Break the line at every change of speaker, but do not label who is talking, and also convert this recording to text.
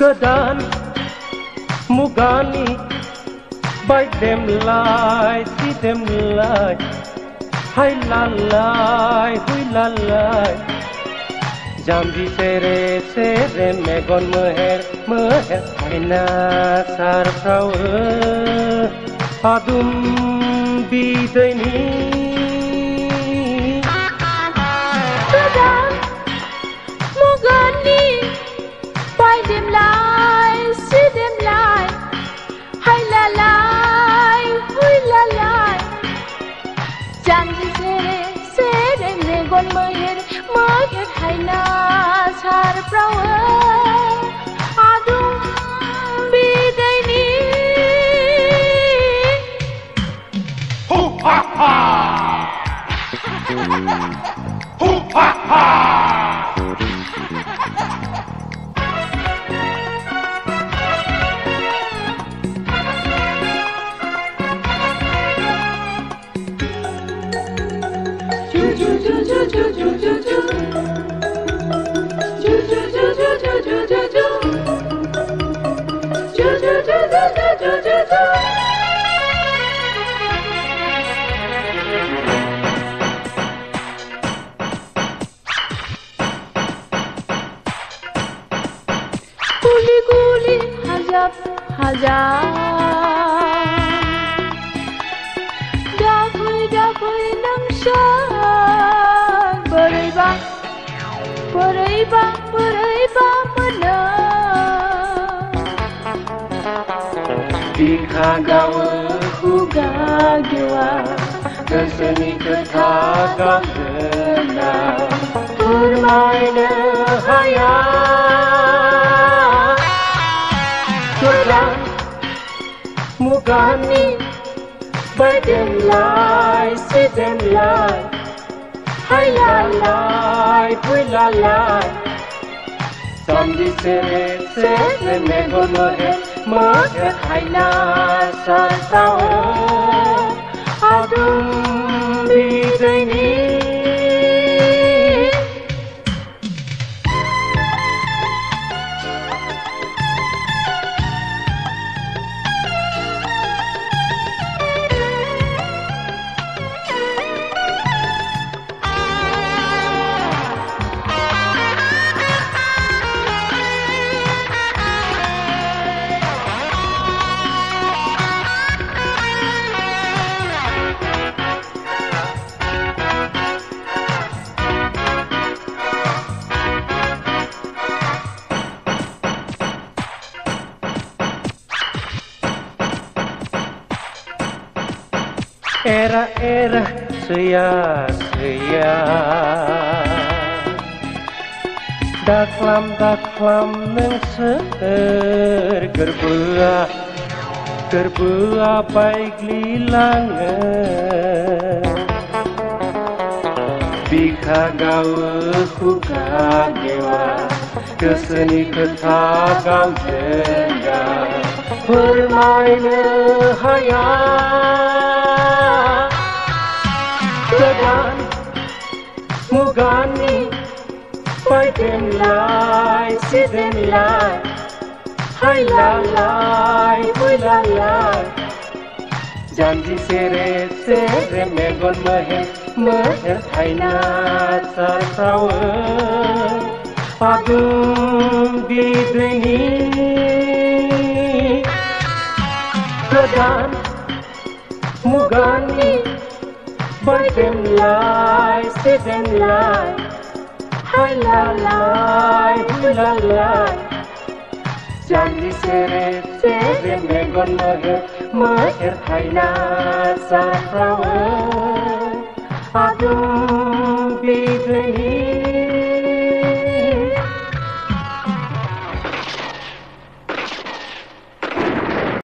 Godan Mugani By them lie, see them lie Hai la lie, hui la lie Jambi sere megon meher Aina sar frau Adum bidaini
Godan Mugani By them lie, see them lie Hai la lie, hui la lie Jambi sere megon meher Haina sar frau Adum bidaini
Hu ha ha Hu ha ha
Guli hajab Dafui nangshan Beraiba mana
Bika gawa
Huga gewa
Keseni ketha gam gena Bermaina haya Godan Mugani By them lie, see them lie Hai la lie, hui la lie Samdi sere megon meher Haina sar frau Adum bidaini Era seya Daklam neng ser Gerbua baik lilangan Bika gawa huka gewa Keseni ketha gam jengga Bermaina haya Godan Mugani By them lie, see them lie Hai la lie, hui la lie Janji sere megon meher Haina sar frau Adum bidaini Godan Mugani By them lie, see them lie Hai la lie, hui la lie Janji sere megon meher Haina sar frau Adum bidaini